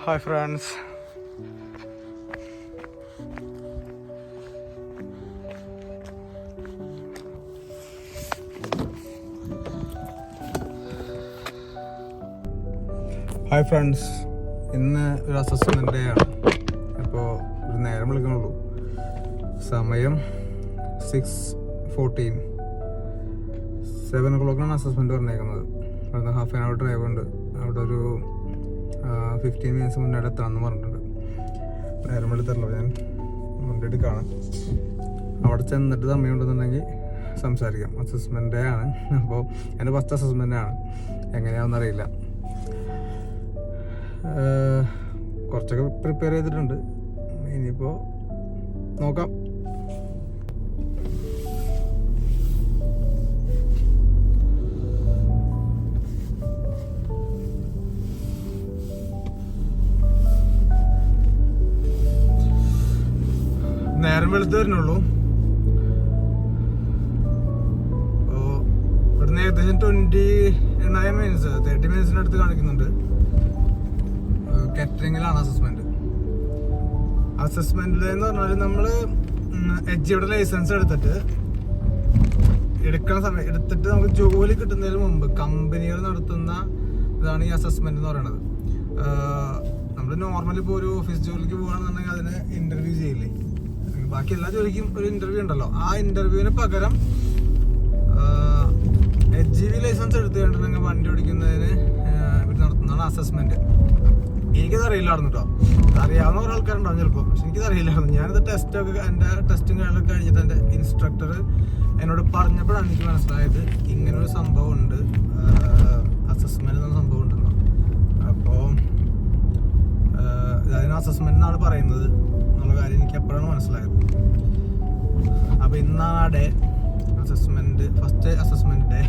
Hi friends. Hi friends, ഇന്ന് ഒരു assessment day ആണ്. അപ്പോൾ ഒരു നേരം വിളിക്കണുള്ളൂ. സമയം 6:14, 7 o'clock അസസ്മെൻറ്റ് പറഞ്ഞേക്കുന്നത്. അവിടെ ഹാഫ് ആൻ അവർ ഡ്രൈവ് ഉണ്ട്. അവിടെ ഒരു 15 minutes മുന്നേ എത്താമെന്ന് പറഞ്ഞിട്ടുണ്ട്. നേരം വിളിത്തല്ലോ, ഞാൻ വണ്ടി കാണാം. അവിടെ ചെന്നിട്ട് സമയമുണ്ടെന്നുണ്ടെങ്കിൽ സംസാരിക്കാം. അസസ്മെൻ്റ് ഡേ ആണ്. അപ്പോൾ എൻ്റെ ഫസ്റ്റ് അസസ്മെൻ്റ് ആണ്. എങ്ങനെയാണെന്നറിയില്ല. കുറച്ചൊക്കെ പ്രിപ്പയർ ചെയ്തിട്ടുണ്ട്. ഇനിയിപ്പോൾ നോക്കാം. നേരം വെളുത്ത് വരുന്നുള്ളൂ. അപ്പോൾ ഇവിടുന്ന് ഏകദേശം 29 minutes 30 minutes അടുത്ത് കാണിക്കുന്നുണ്ട്. കാറ്ററിങ്ങിലാണ് അസസ്മെന്റ് എന്ന് പറഞ്ഞാൽ നമ്മൾ എഡ്ജിയുടെ ലൈസൻസ് എടുത്തിട്ട് നമുക്ക് ജോലി കിട്ടുന്നതിന് മുമ്പ് കമ്പനികൾ നടത്തുന്ന ഇതാണ് ഈ അസസ്മെന്റ് എന്ന് പറയുന്നത്. നമ്മൾ നോർമലി ഇപ്പോൾ ഒരു ഓഫീസ് ജോലിക്ക് പോകുകയാണെന്നുണ്ടെങ്കിൽ അതിന് ഇന്റർവ്യൂ ചെയ്യില്ലേ? ബാക്കി എല്ലാ ജോലിക്കും ഒരു ഇന്റർവ്യൂ ഉണ്ടല്ലോ. ആ ഇന്റർവ്യൂവിന് പകരം HGV ലൈസൻസ് എടുത്ത് കഴിഞ്ഞിട്ടുണ്ടെങ്കിൽ വണ്ടി ഓടിക്കുന്നതിന് ഇവർ നടത്തുന്നതാണ് അസസ്മെന്റ്. എനിക്കത് അറിയില്ലായിരുന്നു കേട്ടോ. അറിയാവുന്ന കുറേ ആൾക്കാരുണ്ടാവും ചിലപ്പോൾ, പക്ഷെ എനിക്കത് അറിയില്ലായിരുന്നു. ഞാനത് എൻ്റെ ടെസ്റ്റും കാര്യങ്ങളൊക്കെ കഴിഞ്ഞിട്ട് എൻ്റെ ഇൻസ്ട്രക്ടർ എന്നോട് പറഞ്ഞപ്പോഴാണ് എനിക്ക് മനസ്സിലായത് ഇങ്ങനൊരു സംഭവം ഉണ്ട്, അസസ്മെന്റ് എന്ന സംഭവം ഉണ്ടെന്ന്. അപ്പോൾ അതിന് അസസ്മെന്റ് എന്നാണ് പറയുന്നത് എന്നുള്ള കാര്യം എനിക്ക് എപ്പോഴാണ് മനസ്സിലായത്. അപ്പോൾ ഇന്നാണ് ആ ഡേ, ഫസ്റ്റ് അസസ്മെന്റ് ഡേ.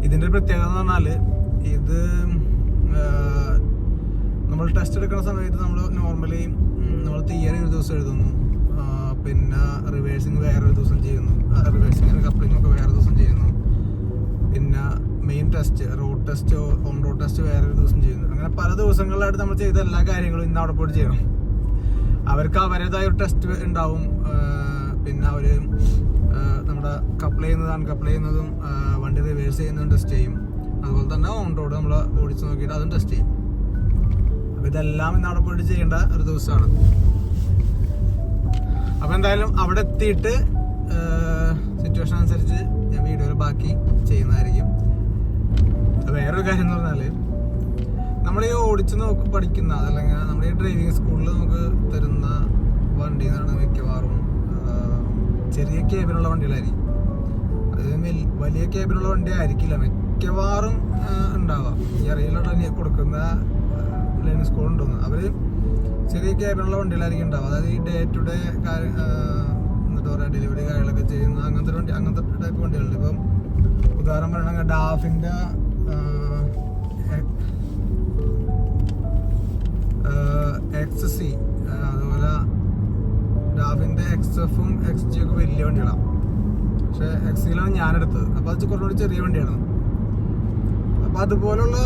ഇതിൻ്റെ പ്രത്യേകത എന്ന് പറഞ്ഞാൽ ഇത് നമ്മൾ ടെസ്റ്റ് എടുക്കുന്ന സമയത്ത് നമ്മൾ നോർമലി നമ്മൾ തിയറി ഒരു ദിവസം എഴുതുന്നു, പിന്നെ റിവേഴ്സിങ് വേറൊരു ദിവസം ചെയ്യുന്നു, റിവേഴ്സിങ്ങിന് കപ്ലിംഗ് ഒക്കെ വേറെ ദിവസം ചെയ്യുന്നു, പിന്നെ main test road test on road test വേറൊരു ദിവസം ചെയ്യുന്നു. അങ്ങനെ പല ദിവസങ്ങളിലായിട്ട് നമ്മൾ ചെയ്ത എല്ലാ കാര്യങ്ങളും ഇന്ന് അവിടെ പോയിട്ട് ചെയ്യണം. അവർക്ക് അവരുടേതായ ഒരു ടെസ്റ്റ് ഉണ്ടാവും. പിന്നെ അവർ നമ്മുടെ കപ്ലൈ ചെയ്യുന്നത് അൺകപ്ലൈ ചെയ്യുന്നതും വണ്ടി റിവേഴ്സ് ചെയ്യുന്നതും ടെസ്റ്റ് ചെയ്യും. അതുപോലെ തന്നെ ഓൺ റോഡ് നമ്മൾ ഓടിച്ച് നോക്കിയിട്ട് അതും ടെസ്റ്റ് ചെയ്യും. അപ്പോൾ ഇതെല്ലാം ഇന്ന് അവിടെ പോയിട്ട് ചെയ്യേണ്ട ഒരു ദിവസമാണ്. അപ്പോൾ എന്തായാലും അവിടെ എത്തിയിട്ട് സിറ്റുവേഷൻ അനുസരിച്ച് ഞാൻ വീഡിയോയിൽ ബാക്കി ചെയ്യുന്നതായിരിക്കും. വേറൊരു കാര്യം എന്ന് പറഞ്ഞാൽ നമ്മൾ ഈ ഓടിച്ച് പഠിക്കുന്ന അതല്ലെങ്കിൽ നമ്മുടെ ഈ ഡ്രൈവിംഗ് സ്കൂളിൽ നമുക്ക് തരുന്ന വണ്ടി എന്ന് പറയുന്നത് മിക്കവാറും ചെറിയ കേബിനുള്ള വണ്ടികളായിരിക്കും. അതായത് വലിയ കേബിനുള്ള വണ്ടി ആയിരിക്കില്ല മിക്കവാറും ഉണ്ടാവുക. ഈ അറിയിലുള്ള കൊടുക്കുന്ന ലേണിംഗ് സ്കൂൾ ഉണ്ടെന്ന് അവർ ചെറിയ കേബിനുള്ള വണ്ടികളായിരിക്കും ഉണ്ടാവുക. അതായത് ഈ ഡേ ടു ഡേ എന്നിട്ട് പറയുക ഡെലിവറി കാര്യങ്ങളൊക്കെ ചെയ്യുന്ന അങ്ങനത്തെ ടൈപ്പ് വണ്ടികളുണ്ട്. ഇപ്പം ഉദാഹരണം പറയണമെങ്കിൽ ഡാഫിൻ്റെ XC, അതുപോലെ ഡാഫിൻ്റെ XF-ഉം XG ഒക്കെ വലിയ വണ്ടികളാണ്. പക്ഷെ XC-യിലാണ് ഞാനെടുത്തത്. അപ്പോൾ അത് കുറച്ചുകൂടി ചെറിയ വണ്ടിയാണ്. അപ്പോൾ അതുപോലുള്ള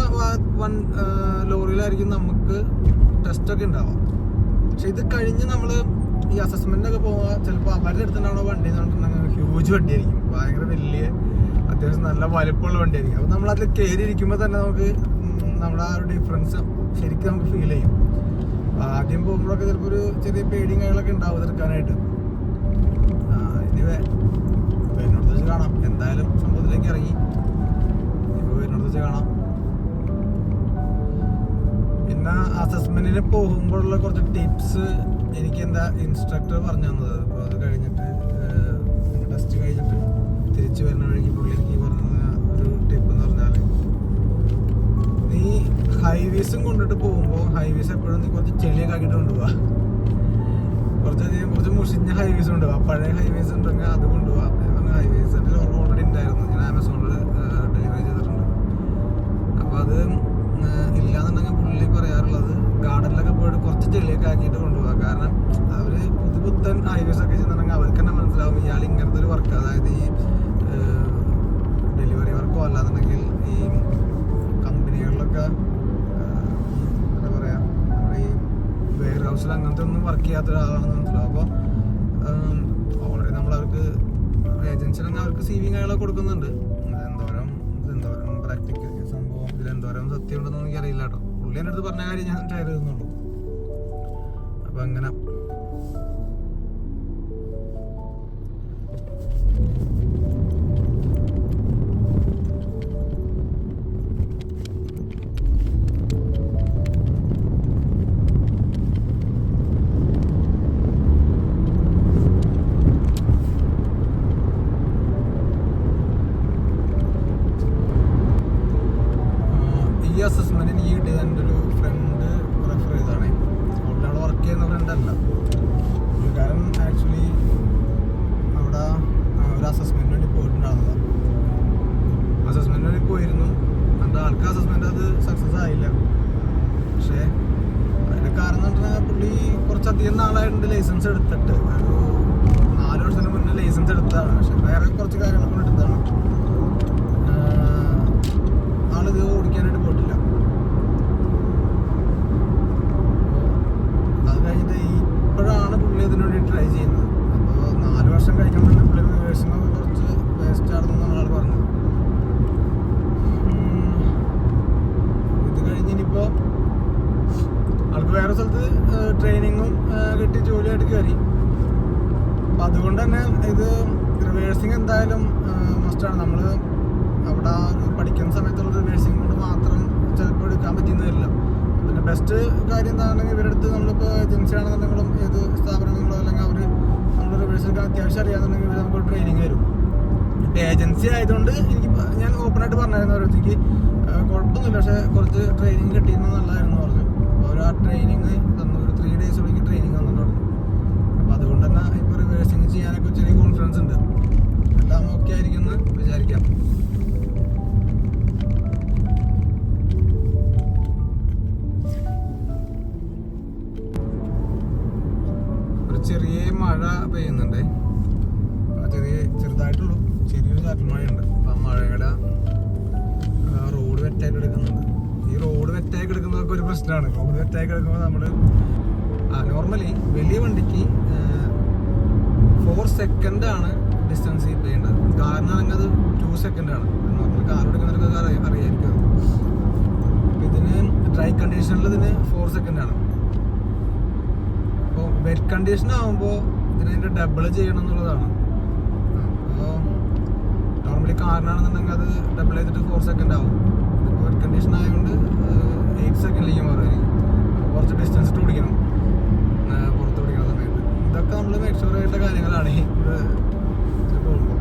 ലോറിയിലായിരിക്കും നമുക്ക് ടെസ്റ്റൊക്കെ ഉണ്ടാവുക. പക്ഷെ ഇത് കഴിഞ്ഞ് നമ്മൾ ഈ അസസ്മെൻ്റൊക്കെ പോവുക ചിലപ്പോൾ അവരുടെ അടുത്തുണ്ടാവുന്ന വണ്ടി എന്ന് പറഞ്ഞിട്ടുണ്ടെങ്കിൽ ഹ്യൂജ് വണ്ടിയായിരിക്കും. ഭയങ്കര വലിയ അത്യാവശ്യം നല്ല വലുപ്പമുള്ള വണ്ടിയായിരിക്കും. അപ്പോൾ നമ്മളതിൽ കയറി ഇരിക്കുമ്പോൾ തന്നെ നമുക്ക് നമ്മുടെ ആ ഒരു ഡിഫറൻസ് ശരിക്കും നമുക്ക് ഫീൽ ചെയ്യും. ആദ്യം പോകുമ്പോഴൊക്കെ ചിലപ്പോൾ ഒരു ചെറിയ പേടിയും കാര്യങ്ങളൊക്കെ ഉണ്ടാവും എതിർക്കാനായിട്ട്. ഇനി വരുന്നിടത്ത് വെച്ച് കാണാം. എന്തായാലും സംഭവത്തിലേക്ക് ഇറങ്ങി ഇപ്പോൾ വരുന്നിടത്ത് വെച്ച് കാണാം. പിന്നെ അസസ്മെന്റിന് പോകുമ്പോഴുള്ള കുറച്ച് ടിപ്സ് എനിക്ക് എന്താ ഇൻസ്ട്രക്ടർ പറഞ്ഞു തന്നത്. അപ്പോൾ അത് കഴിഞ്ഞിട്ട് ടെസ്റ്റ് കഴിഞ്ഞിട്ട് തിരിച്ചു വരുന്ന വഴിക്ക് പുള്ളി എനിക്ക് പറഞ്ഞ ഒരു ടിപ്പ് എന്ന് പറഞ്ഞാൽ, നീ ഹൈവേസും കൊണ്ടിട്ട് പോകുമ്പോൾ ഹൈവേസ് എപ്പോഴും നീ കുറച്ച് ചെളിയൊക്കെ ആക്കിയിട്ട് കൊണ്ടുപോവാ. കുറച്ച് മുഷിഞ്ഞ ഹൈവേസ് കൊണ്ടുപോവാ. പഴയ ഹൈവേസ് ഉണ്ടെങ്കിൽ അത് കൊണ്ടുപോവാ. ഹൈവേസ് ഓൾറെഡി ഉണ്ടായിരുന്നു, ഞാൻ ആമസോണിൽ ഡെലിവറി ചെയ്തിട്ടുണ്ട്. അപ്പോൾ അത് ഇല്ലാന്നുണ്ടെങ്കിൽ പുള്ളി പറയാറുള്ളത് ഗാർഡനിലൊക്കെ പോയിട്ട് കുറച്ച് ചെളിയൊക്കെ ആക്കിയിട്ട് കൊണ്ടുപോകാം. കാരണം അവർ പുതുപുത്തൻ ഹൈവേസ് ഒക്കെ ചെയ്യുന്നുണ്ടെങ്കിൽ അവർക്ക് തന്നെ മനസ്സിലാവും ഇയാൾ ഇങ്ങനത്തെ ഒരു വർക്ക്, അതായത് ഈ ഡെലിവറി വർക്കോ അല്ലാന്നുണ്ടെങ്കിൽ ഈ കമ്പനികളിലൊക്കെ വർക്ക് ചെയ്യാത്ത ഒരാളാണെന്ന് മനസ്സിലാവും. അപ്പോൾ ഓൾറെഡി നമ്മളവർക്ക് ഏജൻസിയിൽ തന്നെ അവർക്ക് CV കാര്യങ്ങളൊക്കെ കൊടുക്കുന്നുണ്ട്. എന്തോരം പ്രാക്ടിക്കൽ സംഭവം ഇതിലെന്തോരം സത്യം ഉണ്ടെന്ന് എനിക്കറിയില്ല കേട്ടോ. പുള്ളി എൻ്റെ അടുത്ത് പറഞ്ഞ കാര്യം ഞാൻ ഷെയർ ചെയ്യുന്നുള്ളൂ. അപ്പം അങ്ങനെ അസസ്മെന്റ് എനിക്ക് കിട്ടിയത് എൻ്റെ ഒരു ഫ്രണ്ട് റെഫർ ചെയ്താണ്. അവിടെ വർക്ക് ചെയ്യുന്ന ഫ്രണ്ടല്ല, പുള്ളിക്കാരൻ ആക്ച്വലി അവിടെ ഒരു അസസ്മെന്റിന് വേണ്ടി പോയിട്ടുണ്ടായിരുന്നതാണ്. അസസ്മെന്റിന് വേണ്ടി പോയിരുന്നു. എൻ്റെ ആൾക്ക് അസസ്മെന്റ് അത് സക്സസ് ആയില്ല. പക്ഷേ അതിൻ്റെ കാരണം എന്ന് പറഞ്ഞാൽ പുള്ളി കുറച്ചധികം നാളായിട്ടുണ്ട് ലൈസൻസ് എടുത്തിട്ട്. ഒരു 4 വർഷത്തിന് മുന്നേ ലൈസൻസ് എടുത്തതാണ്. പക്ഷെ വേറെ കുറച്ച് കാര്യങ്ങൾ കൊണ്ട് എടുത്തതാണ്. ആളിത് ഓടിക്കാനായിട്ട് പോയിട്ടില്ല. അത് കഴിഞ്ഞിട്ട് ഇപ്പോഴാണ് പുള്ളി അതിനു വേണ്ടി ട്രൈ ചെയ്യുന്നത്. അപ്പോൾ 4 വർഷം കഴിക്കണം പുള്ളി റിവേഴ്സിനൊക്കെ കുറച്ച് വേസ്റ്റ് ആണെന്നാണ് ആൾ പറഞ്ഞത്. ഇത് കഴിഞ്ഞ് ഇനിയിപ്പോൾ ആൾക്ക് വേറെ സ്ഥലത്ത് ട്രെയിനിങ്ങും കിട്ടി ജോലിയായിട്ട് കയറി. അപ്പം അതുകൊണ്ട് തന്നെ ഇത് റിവേഴ്സിങ് എന്തായാലും മസ്റ്റാണ്. നമ്മൾ അവിടെ പഠിക്കുന്ന സമയത്തുള്ള റിവേഴ്സിങ് കൊണ്ട് മാത്രം ചിലപ്പോൾ എടുക്കാൻ പറ്റുന്ന വരില്ല. പിന്നെ ബെസ്റ്റ് കാര്യം എന്താണെങ്കിൽ ഇവരുടെ അടുത്ത് നമ്മളിപ്പോൾ ഏജൻസി ആണെന്നുണ്ടെങ്കിലും ഏത് സ്ഥാപനങ്ങളോ അല്ലെങ്കിൽ അവർ നമ്മൾ റിവേഴ്സ് എടുക്കാൻ അത്യാവശ്യം അറിയാമെന്നുണ്ടെങ്കിൽ ഇവർ നമുക്ക് ട്രെയിനിങ് തരും. ഇപ്പം ഏജൻസി ആയതുകൊണ്ട് എനിക്ക് ഞാൻ ഓപ്പണായിട്ട് പറഞ്ഞായിരുന്നു ഓരോരുത്തേക്ക് കുഴപ്പമൊന്നുമില്ല, പക്ഷേ കുറച്ച് ട്രെയിനിങ് കിട്ടിയിരുന്നത് നല്ലതായിരുന്നു പറഞ്ഞു. അപ്പോൾ അവർ ആ ട്രെയിനിങ് തന്നു. ഒരു 3 days ട്രെയിനിങ് തന്നിട്ടുണ്ട്. അപ്പോൾ അതുകൊണ്ട് തന്നെ ഇപ്പോൾ റിവേഴ്സിങ് ചെയ്യാനൊക്കെ ചെറിയ കോൺഫിഡൻസ് ഉണ്ട്. എല്ലാം ഓക്കെ ആയിരിക്കും എന്ന് വിചാരിക്കാം. ചെറിയ മഴ പെയ്യുന്നുണ്ട്. ചെറുതായിട്ടുള്ളൂ, ചെറിയൊരു ചാറ്റൽ മഴയുണ്ട്. അപ്പം ആ മഴയുടെ റോഡ് വെറ്റായിട്ട് എടുക്കുന്നുണ്ട്. ഈ റോഡ് വെറ്റായി കിടക്കുന്നതൊക്കെ ഒരു പ്രശ്നമാണ്. റോഡ് വെറ്റായി കിടക്കുമ്പോൾ നമ്മൾ നോർമലി വലിയ വണ്ടിക്ക് 4 സെക്കൻഡാണ് ഡിസ്റ്റൻസ് കീപ്പ് ചെയ്യേണ്ടത്. കാറിനാണെങ്കിൽ അത് 2 സെക്കൻഡാണ്. നോർമൽ കാർ എടുക്കുന്നവർക്ക് അറിയായിരിക്കും. അപ്പം ഇതിന് ഡ്രൈ കണ്ടീഷനിൽ ഇതിന് 4 സെക്കൻഡാണ്. അപ്പോൾ വെറ്റ് കണ്ടീഷൻ ആകുമ്പോൾ ഇതിനതിൻ്റെ ഡബിൾ ചെയ്യണം എന്നുള്ളതാണ്. അപ്പോൾ നോർമലി കാറിനാണെന്നുണ്ടെങ്കിൽ അത് ഡബിൾ ചെയ്തിട്ട് 4 സെക്കൻഡ് ആവും. ഇപ്പോൾ വെറ്റ് കണ്ടീഷൻ ആയതുകൊണ്ട് 8 സെക്കൻഡിലേക്ക് മാറുമായിരിക്കും. കുറച്ച് ഡിസ്റ്റൻസ് ഇട്ട് ഓടിക്കണം പുറത്ത് ഓടിക്കുന്ന സമയത്ത്. ഇതൊക്കെ നമ്മൾ മേക്ക് ഷുവർ ആയിട്ടുള്ള കാര്യങ്ങളാണ് ഇത് പോകുമ്പോൾ.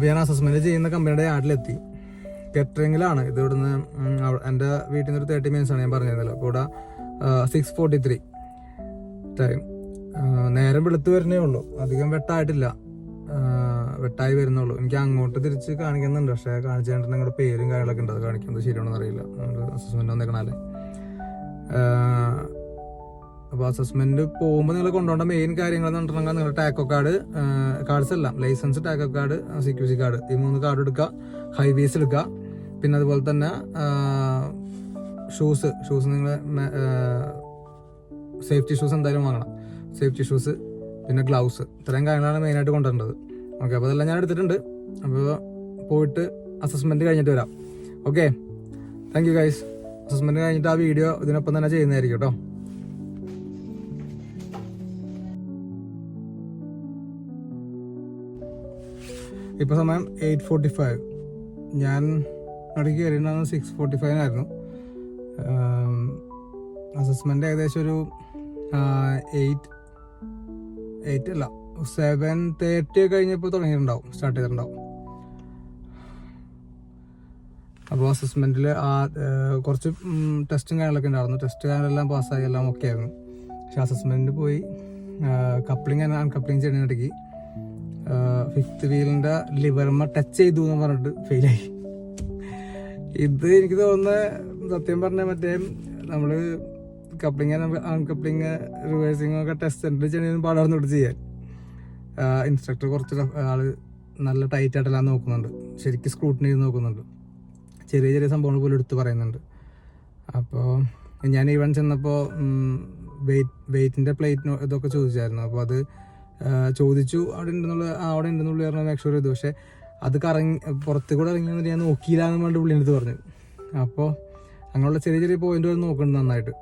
ഞാൻ അസസ്മെന്റ് ചെയ്യുന്ന കമ്പനിയുടെ യാർഡിലെത്തി. കെറ്ററിങ്ങിലാണ് ഇത്. ഇവിടുന്ന് എൻ്റെ വീട്ടിൽ നിന്ന് ഒരു 30 minutes ആണ് ഞാൻ പറഞ്ഞിരുന്നല്ലോ. അപ്പോൾ ഇവിടെ 6:43 ടൈം. നേരം വെളുത്ത് വരുന്നേ ഉള്ളൂ, അധികം വെട്ടായിട്ടില്ല, വെട്ടായി വരുന്നുള്ളൂ. എനിക്ക് അങ്ങോട്ട് തിരിച്ച് കാണിക്കുന്നുണ്ട്, പക്ഷേ കാണിച്ചു കഴിഞ്ഞിട്ട് നിങ്ങളുടെ പേരും കാര്യങ്ങളൊക്കെ ഉണ്ട്. അത് കാണിക്കുന്നത് ശരിയാണെന്ന് അറിയില്ല. നമ്മൾ അസസ്മെന്റ് വന്നേക്കണല്ലേ. അപ്പോൾ അസസ്മെന്റ് പോകുമ്പോൾ നിങ്ങൾ കൊണ്ടുപോകേണ്ട മെയിൻ കാര്യങ്ങൾ എന്ന് പറഞ്ഞിട്ടുണ്ടെങ്കിൽ നിങ്ങളുടെ ടാക്കോ കാർഡ്സ് എല്ലാം, license, tacho card, CQC card, ഈ 3 കാർഡ് എടുക്കുക. ഹൈവേസ് എടുക്കുക. പിന്നെ അതുപോലെ തന്നെ ഷൂസ് നിങ്ങൾ സേഫ്റ്റി ഷൂസ് എന്തായാലും വാങ്ങണം. സേഫ്റ്റി ഷൂസ്, പിന്നെ ഗ്ലൗസ്, ഇത്രയും കാര്യങ്ങളാണ് മെയിനായിട്ട് കൊണ്ടുവരേണ്ടത്. ഓക്കെ, അപ്പോൾ അതെല്ലാം ഞാൻ എടുത്തിട്ടുണ്ട്. അപ്പോൾ പോയിട്ട് അസസ്മെന്റ് കഴിഞ്ഞിട്ട് വരാം. Okay, thank you guys. Assessment കഴിഞ്ഞിട്ട് ആ വീഡിയോ ഇതിനൊപ്പം തന്നെ ചെയ്യുന്നതായിരിക്കും കേട്ടോ. ഇപ്പോൾ സമയം 8:45. ഞാൻ ഇടയ്ക്ക് കയറിയിട്ടുണ്ടാകുന്നത് 6:45 അസസ്മെന്റ് ഏകദേശം ഒരു 8 അല്ല 7:30 കഴിഞ്ഞപ്പോൾ തുടങ്ങിയിട്ടുണ്ടാവും, സ്റ്റാർട്ട് ചെയ്തിട്ടുണ്ടാവും. അപ്പോൾ അസസ്മെന്റിൽ കുറച്ച് ടെസ്റ്റും കാര്യങ്ങളൊക്കെ ഉണ്ടായിരുന്നു. ടെസ്റ്റ് കാര്യങ്ങളെല്ലാം പാസ്സായി, എല്ലാം ഓക്കെ ആയിരുന്നു. പക്ഷെ അസസ്മെൻറ്റിന് പോയി കപ്ലിങ് അൺകപ്ലിങ് ചെയ്യുന്നതിനിടയ്ക്ക് 5th വീലിൻ്റെ ലിവർമ ടച്ച് ചെയ്തു എന്ന് പറഞ്ഞിട്ട് ഫെയിലായി. ഇത് എനിക്ക് തോന്നുന്നത് സത്യം പറഞ്ഞാൽ മറ്റേ നമ്മൾ കപ്ലിങ് അൺകപ്ലിങ് റിവേഴ്സിങ് ഒക്കെ ടെസ്റ്റ് സെൻറ്ററിൽ ചെയ്യുന്നതിന് പാടാർന്നോട്ട് ചെയ്യാൻ. ഇൻസ്ട്രക്ടർ കുറച്ച് ആള് നല്ല ടൈറ്റ് ആയിട്ടെല്ലാം നോക്കുന്നുണ്ട്, ശരിക്കും സ്ക്രൂട്ടിനി ചെയ്ത് നോക്കുന്നുണ്ട്, ചെറിയ ചെറിയ സംഭവങ്ങൾ പോലും എടുത്ത് പറയുന്നുണ്ട്. അപ്പോൾ ഞാൻ ഈവൻ ചെന്നപ്പോൾ വെയിറ്റിൻ്റെ പ്ലേറ്റിന് ഇതൊക്കെ ചോദിച്ചായിരുന്നു. അപ്പോൾ അത് ചോദിച്ചു, അവിടെ ഉണ്ടെന്നുള്ള പറഞ്ഞാൽ മേക്ക് ഷുവർ ചെയ്തു. പക്ഷേ അത് പുറത്ത് കൂടെ ഇറങ്ങിയെന്ന് ഞാൻ നോക്കിയില്ല എന്ന് വേണ്ടി പുള്ളി എടുത്ത് പറഞ്ഞു. അപ്പോൾ അങ്ങനെയുള്ള ചെറിയ ചെറിയ പോയിന്റുകൾ നോക്കുന്നുണ്ട് നന്നായിട്ട്.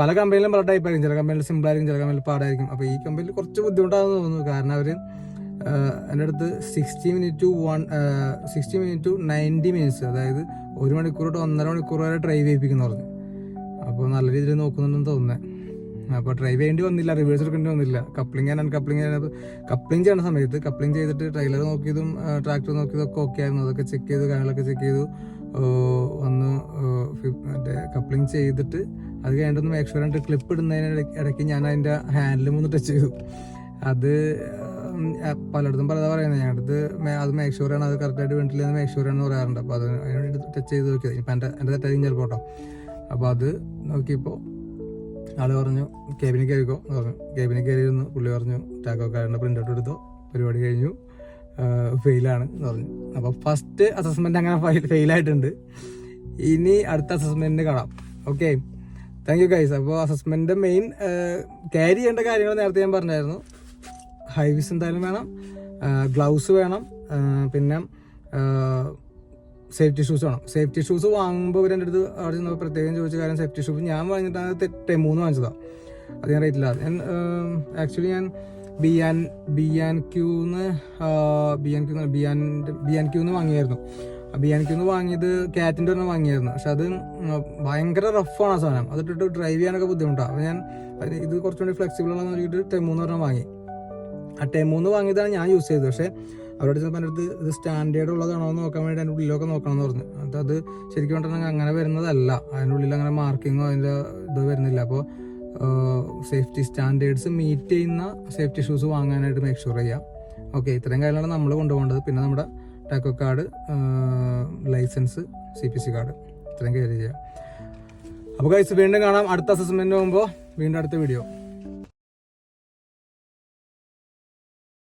പല കമ്പനിയിലും പല ടൈപ്പായിരിക്കും, ചില കമ്പനിയിൽ സിമ്പിളായിരിക്കും, ചില കമ്പനിയിൽ പാടായിരിക്കും. അപ്പോൾ ഈ കമ്പനിയിൽ കുറച്ച് ബുദ്ധിമുട്ടാണെന്ന് തോന്നുന്നു. കാരണം അവർ എൻ്റെ അടുത്ത് 60 മിനിറ്റ് ടു 90 മിനിറ്റ്സ്, അതായത് 1 മണിക്കൂർ തൊട്ട് 1.5 മണിക്കൂർ വരെ ഡ്രൈവ് ചെയ്യിപ്പിക്കുന്നു പറഞ്ഞു. അപ്പോൾ നല്ല രീതിയിൽ നോക്കുന്നുണ്ടെന്ന് തോന്നുന്നത്. അപ്പോൾ ഡ്രൈവ് ചെയ്യേണ്ടി വന്നില്ല, റിവേഴ്സ് എടുക്കേണ്ടി വന്നില്ല. കപ്ലിങ് ചെയ്യുന്ന സമയത്ത് കപ്ലിങ് ചെയ്തിട്ട് ട്രെയിലർ നോക്കിയതും ട്രാക്ടർ നോക്കിയതും ഒക്കെ ഓക്കെ ആയിരുന്നു. അതൊക്കെ ചെക്ക് ചെയ്തു, കാര്യങ്ങളൊക്കെ ചെക്ക് ചെയ്തു. ഒന്ന് മറ്റേ കപ്ലിങ് ചെയ്തിട്ട് അത് കഴിഞ്ഞിട്ടൊന്ന് മേക്ക് ഷുവർ ആയിട്ട് ക്ലിപ്പ് ഇടുന്നതിന് ഇടയ്ക്ക് ഞാൻ അതിൻ്റെ ഹാൻഡിലും ഒന്ന് ടച്ച് ചെയ്തു. അത് പലയിടത്തും പലതാ പറയുന്നത്. ഞങ്ങളുടെ അത് മേക്ക് ഷുവർ ആണ്, അത് കറക്റ്റായിട്ട് വീട്ടിൽ മേക്ക് ഷുവർ ആണെന്ന് പറയാറുണ്ട്. അപ്പോൾ അത് അതിനോട് ടച്ച് ചെയ്ത് നോക്കിയത്. ഇപ്പം എൻ്റെ തെറ്റായിരിക്കും ചിലപ്പോൾ കേട്ടോ. അപ്പോൾ അത് നോക്കിയപ്പോൾ ആൾ പറഞ്ഞു കേബിനിൽ കയറിക്കോ എന്ന് പറഞ്ഞു. കേബിനിൽ കയറിയിരുന്നു. പുള്ളി പറഞ്ഞു ടാക്കോ കാർഡിൻ്റെ പ്രിൻ്റ് ഔട്ട് എടുത്തോ, പരിപാടി കഴിഞ്ഞു, ഫെയിലാണ് എന്ന് പറഞ്ഞു. അപ്പോൾ ഫസ്റ്റ് അസസ്മെൻ്റ് അങ്ങനെ ഫെയിലായിട്ടുണ്ട്. ഇനി അടുത്ത അസസ്മെൻറ്റിന് കാണാം. Okay, thank you guys. അപ്പോൾ അസസ്മെൻറ്റിൻ്റെ മെയിൻ ക്യാരി ചെയ്യേണ്ട കാര്യങ്ങൾ നേരത്തെ ഞാൻ പറഞ്ഞായിരുന്നു. ഹൈവിസ് എന്തായാലും വേണം, ഗ്ലൗസ് വേണം, പിന്നെ സേഫ്റ്റി ഷൂസ് വേണം. സേഫ്റ്റി ഷൂസ് വാങ്ങുമ്പോൾ ഇവർ എൻ്റെ അടുത്ത് അവിടെ ചെന്നപ്പോൾ പ്രത്യേകം ചോദിച്ച കാര്യം സേഫ്റ്റി ഷൂസ് ഞാൻ വാങ്ങിയിട്ടാണ് 3 വാങ്ങിച്ചതാണ്. അത് ഞാൻ റേറ്റില്ല. ഞാൻ ആക്ച്വലി ഞാൻ ബിയാൻക്യൂന്ന് വാങ്ങിയായിരുന്നു. ബിയാൻക്യൂന്ന് വാങ്ങിയത് കാറ്റിൻ്റെ ഒരെണ്ണം വാങ്ങിയായിരുന്നു. പക്ഷെ അത് ഭയങ്കര റഫാണ് ആ സാധനം. അതിട്ടിട്ട് ഡ്രൈവ് ചെയ്യാനൊക്കെ ബുദ്ധിമുട്ടാണ്. അപ്പോൾ ഞാൻ ഇത് കുറച്ചുകൂടി ഫ്ലെക്സിബിൾ ആണെന്ന് നോക്കിയിട്ട് ടെമൂന്ന് ഒരെണ്ണം വാങ്ങി. ആ ടെമൂന്ന് വാങ്ങിയതാണ് ഞാൻ യൂസ് ചെയ്തത്. പക്ഷേ അവരോട് ചിലപ്പോൾ എൻ്റെ അടുത്ത് ഇത് സ്റ്റാൻഡേർഡ് ഉള്ളതാണോ എന്ന് നോക്കാൻ വേണ്ടി അതിൻ്റെ ഉള്ളിലൊക്കെ നോക്കണം എന്ന് പറഞ്ഞു. അത് ശരിക്കും പറഞ്ഞാൽ അങ്ങനെ വരുന്നതല്ല. അതിൻ്റെ ഉള്ളിൽ അങ്ങനെ മാർക്കിങ്ങോ അതിൻ്റെ ഇത് വരുന്നില്ല. അപ്പോൾ സേഫ്റ്റി സ്റ്റാൻഡേർഡ്സ് മീറ്റ് ചെയ്യുന്ന സേഫ്റ്റി ഷൂസ് വാങ്ങാനായിട്ട് മേക്ക് ഷുവർ ചെയ്യാം. ഓക്കെ, ഇത്രയും കാര്യങ്ങളാണ് നമ്മൾ കൊണ്ടുപോകേണ്ടത്. പിന്നെ നമ്മുടെ tacho card, licence, CPC card, ഇത്രയും കാര്യം ചെയ്യാം. അപ്പോൾ ഗൈസ് വീണ്ടും കാണാം അടുത്ത അസസ്മെൻറ്റ് പോകുമ്പോൾ. വീണ്ടും അടുത്ത വീഡിയോ.